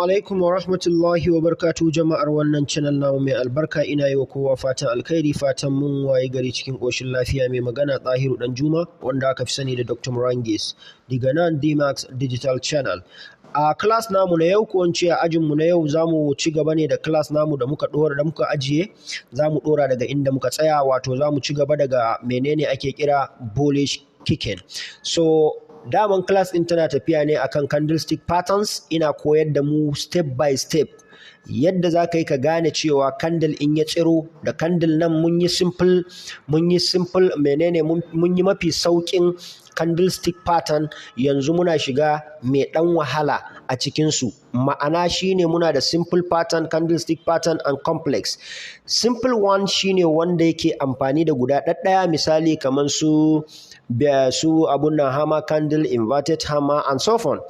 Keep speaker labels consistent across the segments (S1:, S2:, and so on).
S1: alaikum wa rahmatullahi wa barakatuhu jama'ar wannan channel namu mai albarka. Ina yi wa kowa fatan alkhairi, fatan mun waye gari cikin koshin lafiya. Mai magana Tahiru Danjuma wanda aka fi sani da Dr. Murangis daga nan DMAX Digital Channel. A class namu na yau, ko in ce a ajin mu na yau, zamu ci gaba ne da class namu da muka ajiye. Zamu dora daga inda muka tsaya, wato zamu ci gaba daga menene ake kira bullish kicking. So daman class din tana tafiya ne akan candlestick patterns. Ina koyar da mu step by step yadda za ka yi ka gane cewa candle in ya tsiro da candle nan mun yi simple menene mun yi mafi saukin candlestick pattern. Yanzu muna shiga mai dan wahala a cikin su. Ma'ana shine muna da simple pattern, candlestick pattern and complex. Simple one shine wanda yake amfani da guda ɗaya, misali kamar su abun nan hammer candle, inverted hammer and so on.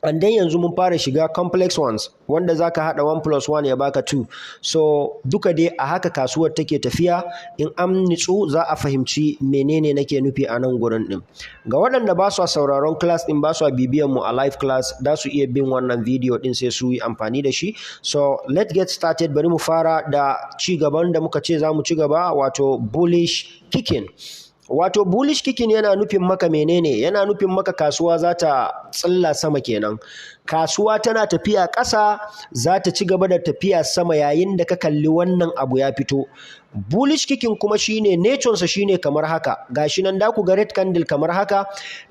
S1: And then yanzu mun fara shiga complex ones wanda zaka hada 1 + 1 ya baka 2. So duka dai a haka kasuwar take tafiya. In an nitsu za a fahimci menene nake nufi a nan gurin din. Ga waɗanda ba su sauraron class din, ba su bibiyan mu a live class, da su iya bin wannan video din sai su yi amfani da shi. So let's get started. Bari mu fara da ci gaban da muka ce za mu ci gaba, wato bullish kicking. Wato bullish kicking yana nufin maka menene? Yana nufin maka kasuwa za ta tsilla sama kenan. Kasuwa tana tafiya ƙasa, za ta ci gaba da tafiya sama yayin da ka kalli wannan abu ya fito. Bullish kicking kuma shine nature-sa shine kamar haka. Gashi nan da ku ga red candle kamar haka.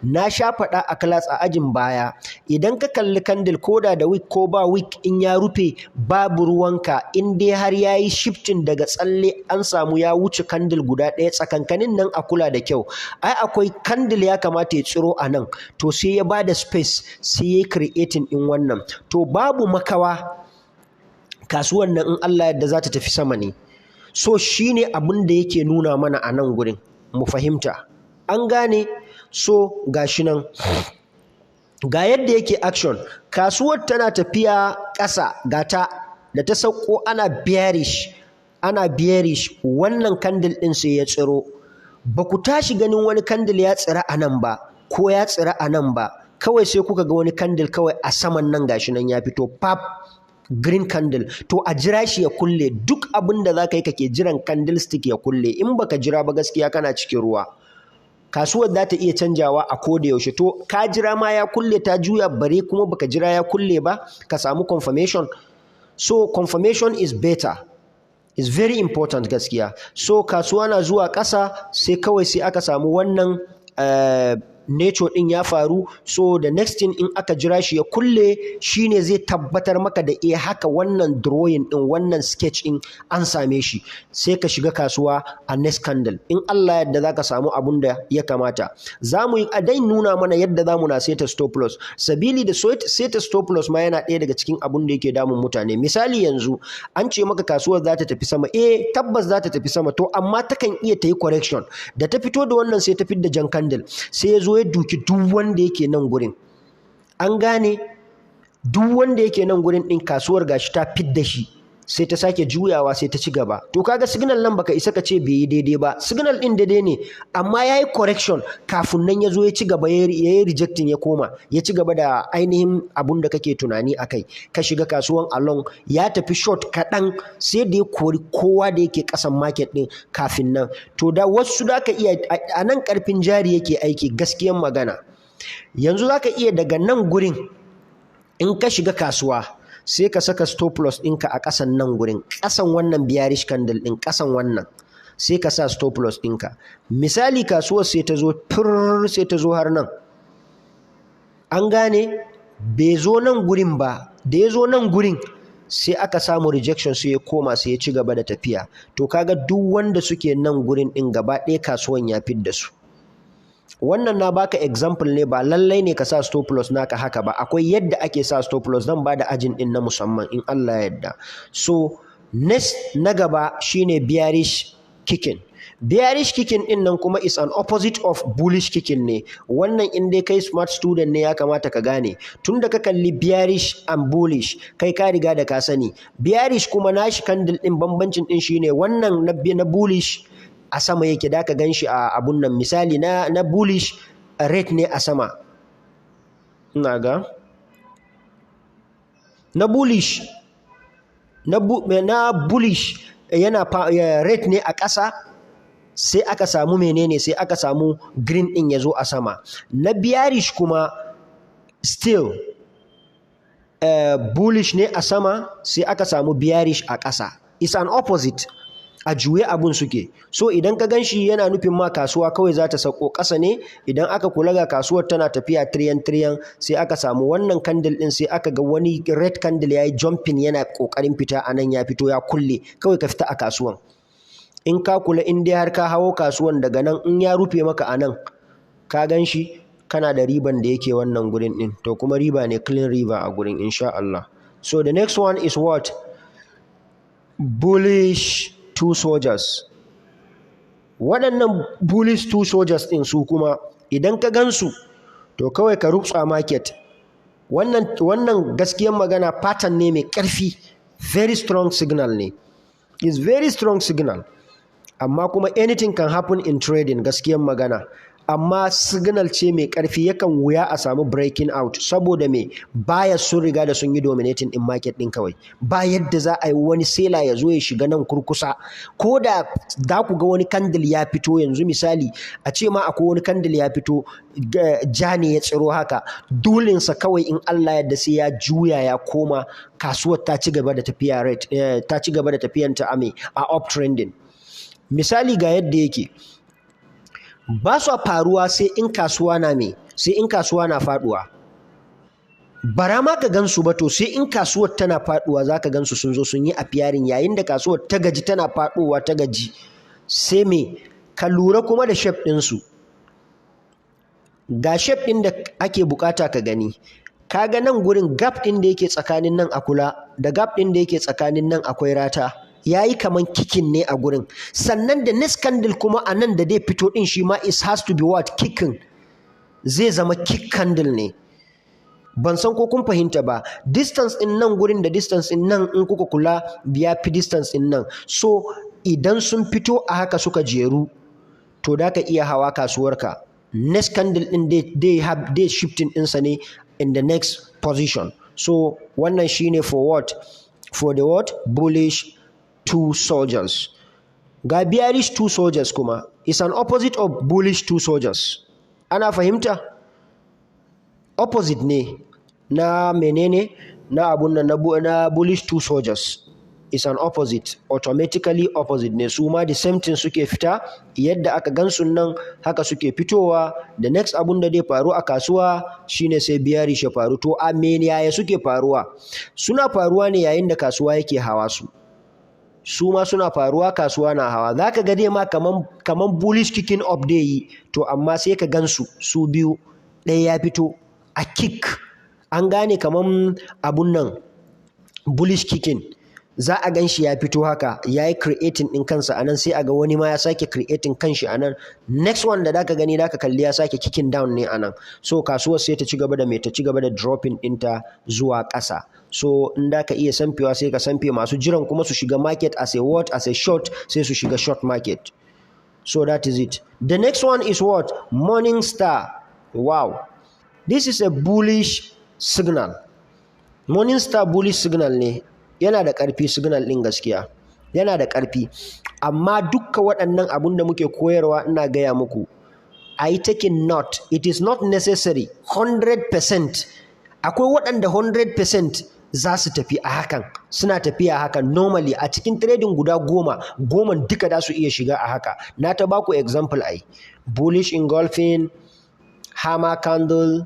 S1: Na sha faɗa a class a ajin baya. Idan ka kalli candle koda da wick ko ba wick, in ya rufe babu ruwanka, in dai har yayi shifting daga tsalle an samu ya wuce candle guda ɗaya, tsakankanin nan a kula da kyau. Ai akwai candle ya kamata ya tsiro a nan, to sai ya bada space, sai ya creating in wannan. To babu makawa kasuwan nan in Allah yadda za ta tafi sama ne. So shine abin da yake nuna mana a nan gurin, mu fahimta. An gane? So gashi nan ga yadda yake action. Kasuwar tana tafiya ƙasa, gata da ta sauko ana bearish wannan candle ɗin sai ya tsiro. Ba ku tashi ganin wani candle ya tsira a nan ba ko ya tsira a nan ba, kawai sai kuka ga wani candle kawai a saman nan gashi nan ya fito pap, green candle. To a jira shi ya kulle. Duk abin da za ka yi kake jiran candlestick ya kulle. In baka jira ba gaskiya kana cikin ruwa. Kasuwar za ta iya canjawa a koda yaushe. To ka jira ma ya kulle ta juya, bare kuma baka jira ya kulle ba ka samu confirmation. So confirmation is better, is very important gaskiya. So kasuwa na zuwa ƙasa, sai kawai sai aka samu wannan nature din ya faru. So the next thing, in aka jira shi ya kulle, shine zai tabbatar maka da haka wannan drawing din, wannan sketch din an same shi. Sai ka shiga kasuwa a next candle. In Allah yadda zaka samu abun da ya kamata. Zamu yi a dai nuna mana yadda zamu na seta stop loss. Sabili da seta stop loss ma yana ɗaya daga cikin abun da yake damun mutane. Misali yanzu an ce maka kasuwar za ta tafi sama. Tabbas za ta tafi sama, to amma takan iya ta yi correction. Da ta fito da wannan sai ta fidda jan candle, sai ya zo ya duki duk wanda yake nan gurin. An gane? Duk wanda yake nan gurin din kasuwar gashi ta fidda shi, sai ta sake juyawa sai ta ci gaba. To kaga signal nan baka isa ka ce bai yi daidai ba. Signal din daidai ne, amma yayi correction kafin nan ya zo ya ci gaba, yayi rejecting, ya koma ya ci gaba da ainihin abun da kake tunani akai. Ka shiga kasuwan along, ya tafi short kaɗan, sai da ya kori kowa da yake ƙasan market din kafin nan. To da wasu da ka iya a nan ƙarfin jari yake aiki, gaskiyan magana. Yanzu zaka iya daga nan gurin, in ka shiga kasuwa sai ka saka stop loss ɗinka a ƙasan nan gurin, ƙasan wannan bearish candle ɗin, ƙasan wannan, sai ka sa stop loss ɗinka. Misali kasuwar sai ta zo har nan. An gane? Bai zo nan gurin ba. Da ya zo nan gurin sai aka samu rejection, sai ya koma sai ya ci gaba da tafiya. To kaga duk wanda suke nan gurin ɗin gaba ɗaya kasuwan ya fidda su. Wannan na baka example ne, ba lallai ne ka sa stop loss naka haka ba. Akwai yadda ake sa stop loss, zan bada ajin din na musamman in Allah ya yarda. So next na gaba shine bearish kicking. Bearish kicking din nan kuma is an opposite of bullish kicking ne. Wannan in dai kai smart student ne ya kamata ka gane. Tunda ka kalli bearish and bullish, kai ka riga da ka sani. Bearish kuma nashi candle din bambancin din shine wannan na bullish a sama yake, da ka ganshi a abun nan. Misali na bullish red ne a sama. Ina ga na bullish na bullish yana red ne a ƙasa, sai aka samu menene, sai aka samu green din yazo a sama. Na bearish kuma still bullish ne a sama, sai aka samu bearish a ƙasa. It's an opposite, a juye abun suke. So idan ka ganshi yana nufin ma kasuwa kawai za ta sauko ƙasa ne. Idan aka kula ga kasuwar tana tafiya tiriyan sai aka samu wannan candle din, sai aka ga wani red candle yayi jumping yana kokarin fita anan, ya fito ya kulle, kawai ka fita a kasuwan. In ka kula, in dai har ka hawo kasuwan daga nan, in ya rufe maka anan ka ganshi, kana da riban da yake wannan gurin din, to kuma riba ne, clean riba a gurin insha Allah. So the next one is what? Bullish two soldiers. Waɗannan bullish two soldiers ɗin su kuma idan ka gansu to kawai ka rutsa market. Wannan gaskiyar magana pattern ne mai ƙarfi, very strong signal ne, is very strong signal. Amma kuma anything can happen in trading, gaskiyar magana. Amma signal ce mai ƙarfi, yakan wuya a samu breaking out, saboda me, baya sun riga da sun yi dominating in market ɗin kawai. Ba yadda za a yi wani sela ya zo ya shiga nan kurkusa, ko da za ku ga wani candle ya fito yanzu, misali a ce ma akwai wani candle ya fito ja ne ya tsiro haka, dolensa kawai in Allah yadda sai ya juya ya koma kasuwar ta ci gaba da tafiya ta ci gaba da tafiyanta a uptrending. Misali ga yadda yake, ba su faruwa sai in kasuwa na sai in kasuwa na faduwa. Bara ma ka gansu ba, to sai in kasuwar tana faduwa za ka gansu sun zo sun yi appearing, yayin da kasuwar ta gaji tana faduwa ta gaji. Sai me, ka lura kuma da shape ɗinsu. Ga shape ɗin da ake bukata ka gani. Ka ga nan gurin gap ɗin da yake tsakanin nan a kula, da gap ɗin da yake tsakanin nan akwai rata. Yayi kaman kicking ne a gurin, sannan da next candle kuma a nan da dai fito din shi ma it has to be what, kicking, zai zama kick candle ne. Ban san ko kun fahimta ba, distance in nan gurin da distance in nan in kuka kula biya fi distance in nan. So idan sun fito a haka suka jeru, to da ka iya hawa kasuwarka. Next candle din they shifting ɗinsa ne in the next position. So wannan shine for what, for the what, bullish two soldiers. Ga bearish two soldiers kuma is an opposite of bullish two soldiers. Ana fahimta? Opposite ne na menene, na abun nan na bullish two soldiers. Is an opposite, automatically opposite ne. Su ma the same thing suke fita, yadda aka gansu nan haka suke fitowa. The next abun da zai faru a kasuwa shine sai bearish ya faru. To a me yaya suke faruwa? Suna faruwa ne yayin da kasuwa yake hawa su ma suna faruwa kasuwa na hawa. Za ka ga dai ma kaman bullish kicking up dai yi, to amma sai ka gansu su biyu, ɗaya ya fito a kick. An gane kaman abun nan bullish kicking, za a gan shi ya fito haka, ya yi creating ɗin kansa a nan, sai a ga wani ma ya sake creating kanshi a nan. Next one da ka gani ka kalli ya sake kicking down ne a nan. So kasuwar sai ta ci gaba da dropping ɗinta zuwa ƙasa. So in da ka iya sanfewa sai ka sanfe, masu jiran kuma su shiga market as a what, as a short, sai su shiga short market. So that is it. The next one is what? Morning Star. Wow, this is a bullish signal. Morning Star bullish signal ne, yana da ƙarfi signal ɗin gaskiya, yana da ƙarfi. Amma dukka waɗannan abun da muke koyarwa ina gaya muku, a yi taking note, it is not necessary 100%. Akwai waɗanda 100% za su tafi a hakan, suna tafiya a hakan normally. A cikin trading guda goma duka za su iya shiga a haka. Na ta baku example ai, bullish engulfing, hammer candle,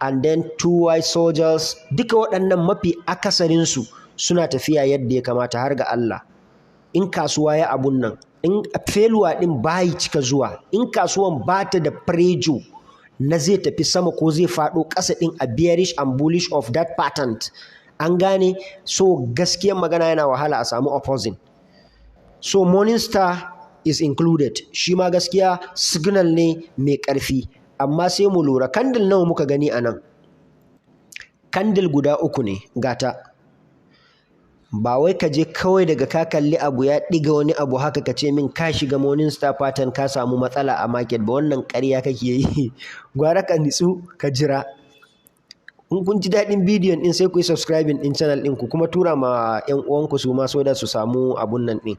S1: and then two white soldiers. Duka waɗannan mafi akasarinsu suna tafiya yadda ya kamata, har ga Allah. In kasuwa ya abun nan, in failure ɗin bayi cika zuwa, in kasuwan ba ta da prejo na zai tafi sama ko zai faɗo ƙasa ɗin a bearish and bullish of that pattern. An gane? So gaskiyar magana yana wahala a samu opposing. So Morning Star is included. Shi ma gaskiya signal ne mai ƙarfi. Amma sai mu lura, candle nawa muka gani a nan? Candle guda uku ne gata. Ba wai ka je kawai daga ka kalli abu ya ɗiga wani abu haka ka ce min ka shiga Morning Star pattern ka samu matsala a market ba, wannan ƙarya kake yi. Gwara ka nitsu ka jira. in kun ji daɗin bidiyon ɗin sai ku yi subscribing ɗin channel ɗin ku kuma tura ma 'yan uwanku su ma so da su samu abun nan ɗin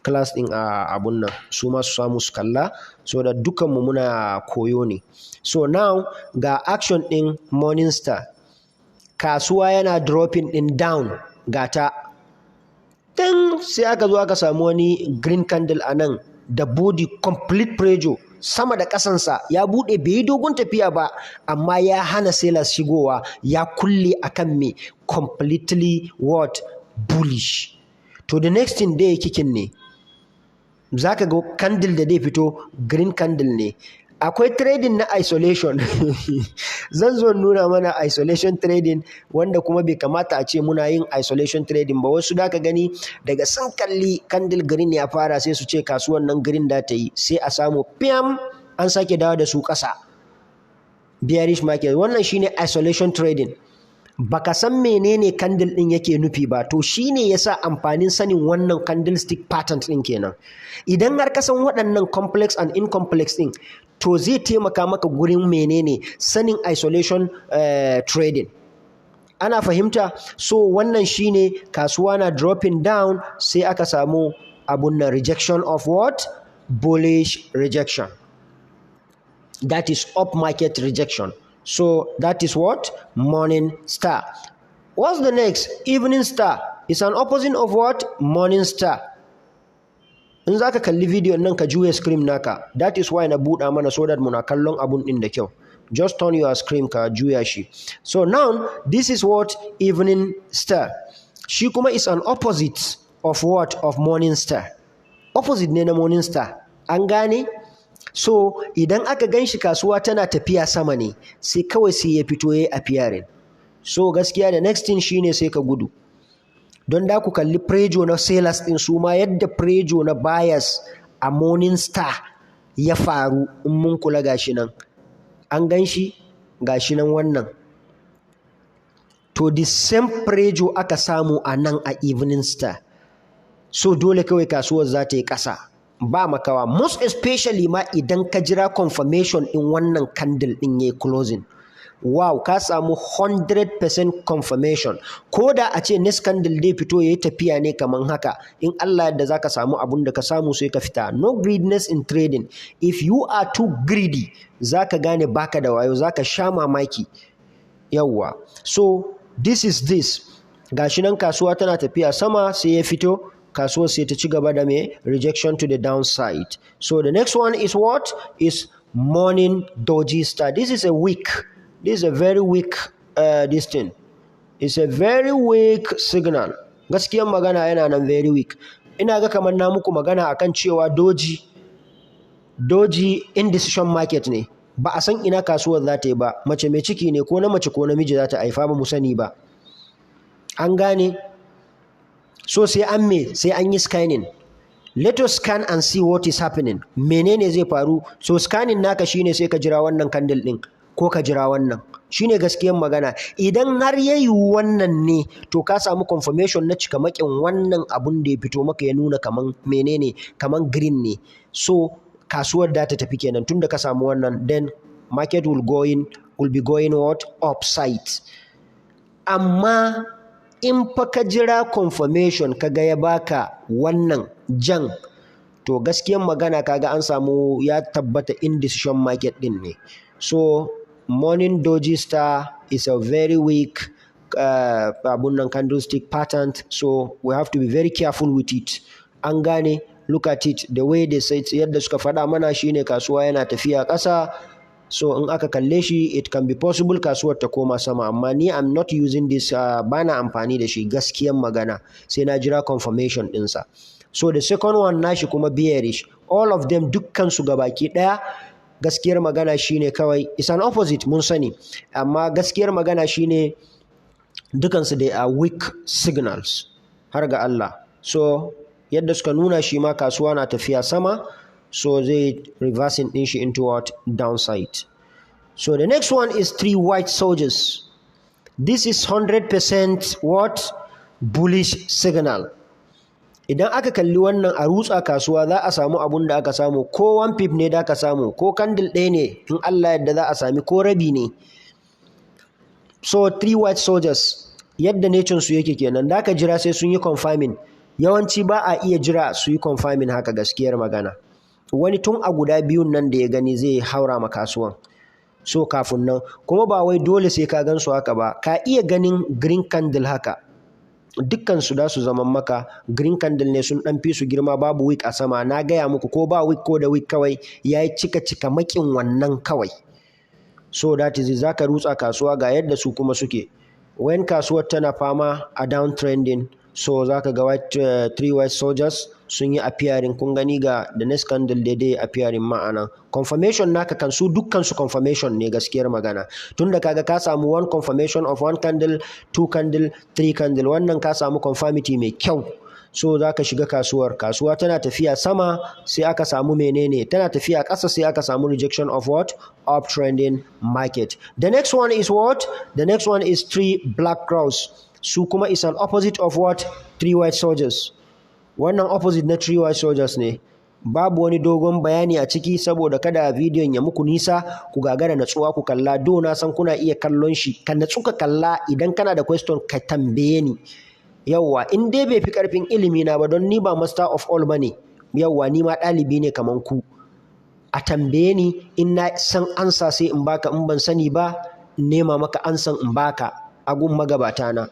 S1: class ɗin a abun nan su ma su samu su kalla so da dukanmu muna koyo ne. So now ga action ɗin Morningstar, kasuwa yana dropping ɗin down gata din sai aka zo aka samu wani green candle a nan da body complete pressure sama da ƙasansa ya buɗe bai yi dogon tafiya ba amma ya hana sellers shigowa ya kulle akan me completely what bullish. To the next thing dai kikin ne zaka ga candle da dai fito green candle ne. Akwai trading na isolation zan zo nuna mana isolation trading wanda kuma bai kamata a ce muna yin isolation trading ba. Wasu da ka gani daga sun kalli candle green ya fara sai su ce kasuwan nan green da ta yi sai a samu pm an sake dawo da su ƙasa bearish market. Wannan shine isolation trading, baka san menene candle din yake nufi ba, to shine yasa amfanin sanin wannan candlestick pattern din kenan. Idan har ka san waɗannan complex and incomplex din to zai taimaka maka gurin menene sanin isolation trading. Ana fahimta? So wannan shine kasuwa na dropping down sai aka samu abun nan rejection of what? Bullish rejection. That is up market rejection. So that is what? Morningstar. What's the next? Evening Star. It's an opposite of what? Morningstar. In za ka kalli video nan ka juya screen naka, that is why na buɗa mana so that muna kallon abun ɗin da kyau. Just turn your screen ka juya shi. So now this is what? Evening Star. Shi kuma is an opposite of what? Of Morningstar. Opposite ne na Morningstar. An gane? So idan aka gan shi kasuwa tana tafiya sama ne sai kawai sai ya fito ya appearing. So gaskiya da next thing shine sai ka gudu. Don da ku kalli prejo na sellers din su ma yadda prejo na buyers a Morningstar ya faru in mun kula gashi nan. An gan shi gashi nan wannan. To the same prejo aka samu a nan a Evening Star. So dole kawai kasuwar za ta yi ƙasa. Ba makawa, most especially ma idan ka jira confirmation in wannan candle din yayi closing. Wow, ka samu 100% confirmation. Ko da a ce next candle dai fito yayi tafiya ne kaman haka, in Allah yadda zaka samu abun da ka samu sai ka fita. No greediness in trading. If you are too greedy, zaka gane baka da wayo, zaka sha mamaki. Yawwa. So this is this. Gashi nan kasuwa tana tafiya sama sai ya fito. Kasuwar sai ta ci gaba da me rejection to the downside. So the next one is what? Is morning doji star. This is a weak. This is a very weak this thing. It's a very weak signal. Gaskiyar magana yana nan very weak. Ina ga kamar na muku magana akan cewa doji indecision market ne. Ba a san ina kasuwar za ta yi ba. Mace mai ciki ne ko na mace ko namiji za ta haifa ba mu sani ba. An gane? So sai an yi scanning. Let us scan and see what is happening. Menene zai faru? So scanning naka shine sai ka jira wannan candle din ko ka jira wannan. Shine gaskiyar magana. Idan har yayi wannan ne to ka samu confirmation na cikamakin wannan abun da ya fito maka ya nuna kaman menene? Kaman green ne. So kasuwar da ta tafi kenan tunda ka samu wannan, then market will be going what? Upside. Amma in fa ka jira confirmation kaga ya baka wannan jan, to gaskiyar magana kaga an samu ya tabbata indecision market din ne. So morning doji star is a very weak abun candlestick pattern, so we have to be very careful with it. An gane? Look at it, the way they say yadda suka faɗa mana shine kasuwa yana tafiya ƙasa. So in aka kalle shi, it can be possible kasuwar ta koma sama, amma ni I'm not using this, bana amfani da shi gaskiyar magana, sai na jira confirmation ɗinsa. So the second one nashi kuma bearish. All of them dukkan su gabaki ɗaya gaskiyar magana shine kawai it's an opposite mun sani, amma gaskiyar magana shine dukkan su they are weak signals har ga Allah. So yadda suka nuna shi ma kasuwa na tafiya sama, so they reversing din shi into what? Downside. So the next one is 3 white soldiers. This is 100% what? Bullish signal. Idan aka kalli wannan a rutsa kasuwa za a samu abun da aka samu, ko 1 pip ne da aka samu, ko candle ɗaya ne in Allah yadda za a sami, ko rabi ne. so 3 white soldiers yadda nature su yake kenan, da ka jira sai sun yi confirming. Yawanci ba a iya jira su yi confirming haka, gaskiyar magana. Wani tun a guda biyun nan da ya gani zai haura ma kasuwan. So kafin nan kuma ba wai dole sai ka gan su haka ba, ka iya ganin green candle haka, dukkan su da su zaman maka green candle ne, sun dan fi su girma, babu wick a sama. Na gaya muku ko ba wick ko da wick kawai yayi cika makin wannan kawai. So that is zaka rutsa kasuwa ga yadda su kuma suke. When kasuwar tana fama a downtrending, so zaka ga 3 white soldiers sun yi appearing, kun gani ga the next candle daidai appearing ma'ana confirmation naka kan su dukkan su confirmation ne, gaskiyar magana. Tunda kaga ka samu one confirmation of 1 candle, 2 candle, 3 candle, wannan ka samu conformity mai kyau. So zaka shiga kasuwa tana tafiya sama sai aka samu menene, tana tafiya ƙasa sai aka samu rejection of what? Uptrending market. The next one is what? The next one is 3 black crows. Su kuma is an opposite of what? 3 white soldiers. Wannan opposite na 3 white soldiers ne. Babu wani dogon bayani a ciki saboda kada bidiyon ya muku nisa ku gagara natsuwa ku kalla. Do na san kuna iya kallon shi, ka natsu ka kalla. Idan kana da question ka tambaye ni. Yawwa, in dai bai fi karfin ilimi na ba, don ni ba master of all bane. Yawwa, ni ma ɗalibi ne kaman ku. A tambaye ni, in na san ansa sai in baka, in ban sani ba nema maka ansan in baka a gun magabata na.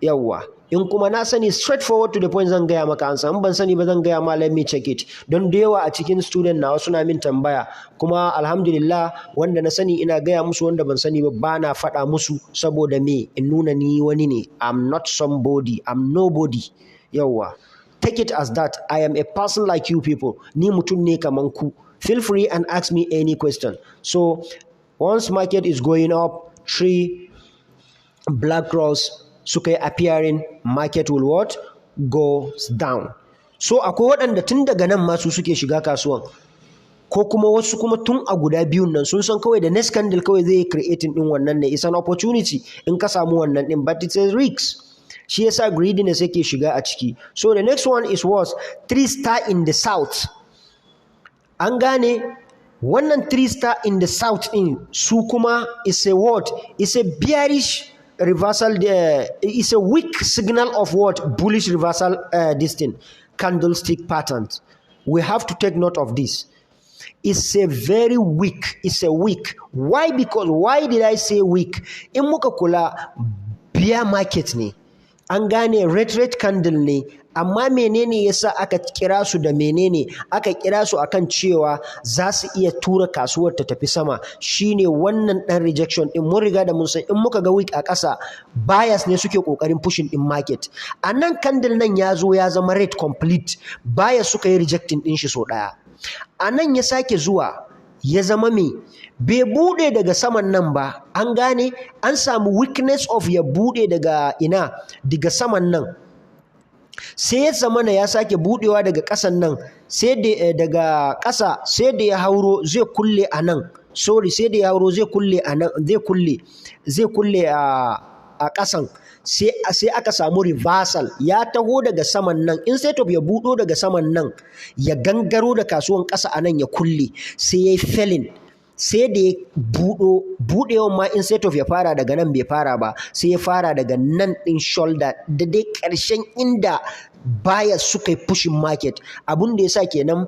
S1: Yawwa, in kuma na sani straight forward to the point zan gaya maka ansa, in ban sani ba zan gaya ma, let me check it. Don da yawa a cikin student nawa suna min tambaya, kuma alhamdulillah wanda na sani ina gaya musu, wanda ban sani ba bana faɗa musu. Saboda me? In nuna ni wani ne. I'm not somebody, I'm nobody. Yawwa, take it as that. I am a person like you people. Ni mutum ne kaman ku. Feel free and ask me any question. So once market is going up, 3 black crows suka yi appearing, market will what? Goes down. So akwai waɗanda tun daga nan masu suke shiga kasuwan, ko kuma wasu kuma tun a guda biyun nan sun san kawai da next candle kawai zai creating din wannan ne. It's an opportunity in ka samu wannan din, but it's a risk. Shi yasa greediness yake shiga a ciki. So the next one is what? 3 star in the south. An gane wannan 3 star in the south in su kuma is a what? Is a bearish reversal, is a weak signal of what? Bullish reversal, this thing, candlestick patterns. We have to take note of this. It's a very weak, it's a weak. Why? Because, why did I say weak? In muka kula bear market ne. An gane red candle ne, amma menene yasa aka kira su da menene? Aka kira su akan cewa za su iya tura kasuwar ta tafi sama. Shine wannan dan rejection din, mun riga da mun san in muka ga week a ƙasa, buyers ne suke kokarin pushing din market. Anan candle nan ya zo ya zama red complete, buyers suka yi rejecting din shi so daya. Anan ya sake zuwa ya zama me? Bai bude daga saman nan ba. An gane an samu weakness of ya bude daga ina? Daga saman nan. Sai ya zamana ya sake budewa daga ƙasan nan, sai da daga ƙasa sai da ya hauro zai kulle a nan. Sorry, sai da ya hauro zai kulle a nan, zai kulle a ƙasan. Sai aka samu reversal, ya taho daga saman nan, instead of ya budo daga saman nan ya gangaro da kasuwan ƙasa a nan ya kulle, sai ya yi felling. Sai da ya buɗewan ma instead of ya fara daga nan bai fara ba, sai ya fara daga nan ɗin shoulder da dai ƙarshen inda buyers suka yi pushing market. Abun da ya sa kenan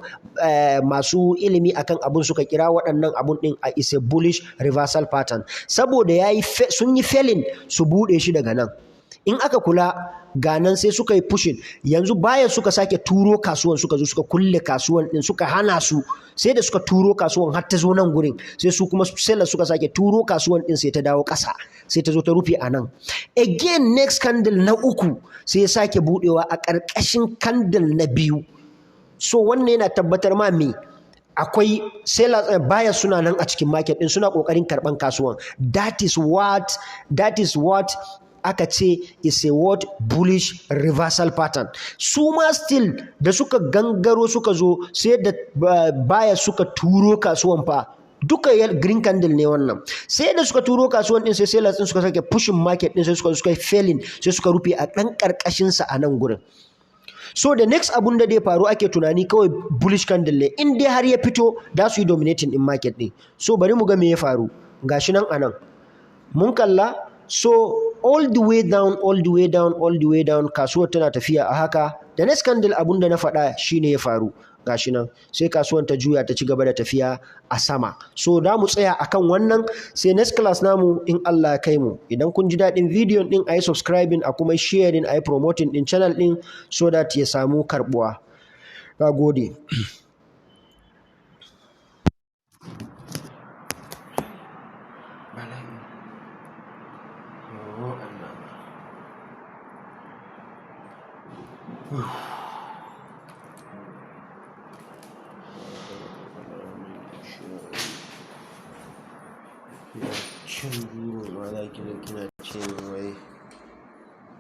S1: masu ilimi akan abun suka kira waɗannan abun ɗin a is a bullish reversal pattern, saboda sun yi felling su buɗe shi daga nan. In aka kula ga nan sai suka yi pushing, yanzu bayan suka sake turo kasuwan, suka zo suka kulle kasuwan din, suka hana su. Sai da suka turo kasuwan har ta zo nan gurin, sai su kuma sellers suka sake turo kasuwan din, sai ta dawo ƙasa, sai ta zo ta rufe a nan. Again next candle na uku sai ya sake budewa a ƙarƙashin candle na biyu. So wannan yana tabbatar ma me? Akwai sellers, buyers suna nan a cikin market din, suna kokarin karban kasuwan. That is what aka ce is a what? Bullish reversal pattern. Su ma still da suka gangaro suka zo, sai da buyers suka turo kasuwan fa. Duka green candle ne wannan. Sai da suka turo kasuwan din, sai sellers din suka sake pushing market din, sai suka failing, sai suka rufe a ɗan ƙarƙashin sa a nan gurin. So the next abun da dai faru ake tunani kawai bullish candle ne. In dai har ya fito, da su yi dominating in market din. So bari mu ga me ya faru. Gashi nan anan. Mun kalla so all the way down kasuwar tana tafiya a haka. Da next candle abun da na faɗa shine ya faru gashi nan, sai kasuwar ta juya ta ci gaba da tafiya a sama. So da mu tsaya akan wannan, sai next class namu in Allah ya kai mu. Idan kun ji daɗin bidiyon din ayi subscribing, a kuma sharing, ayi promoting din channel din so that ya samu karbuwa. Nagode. Cin goro ma za ki kina cin wai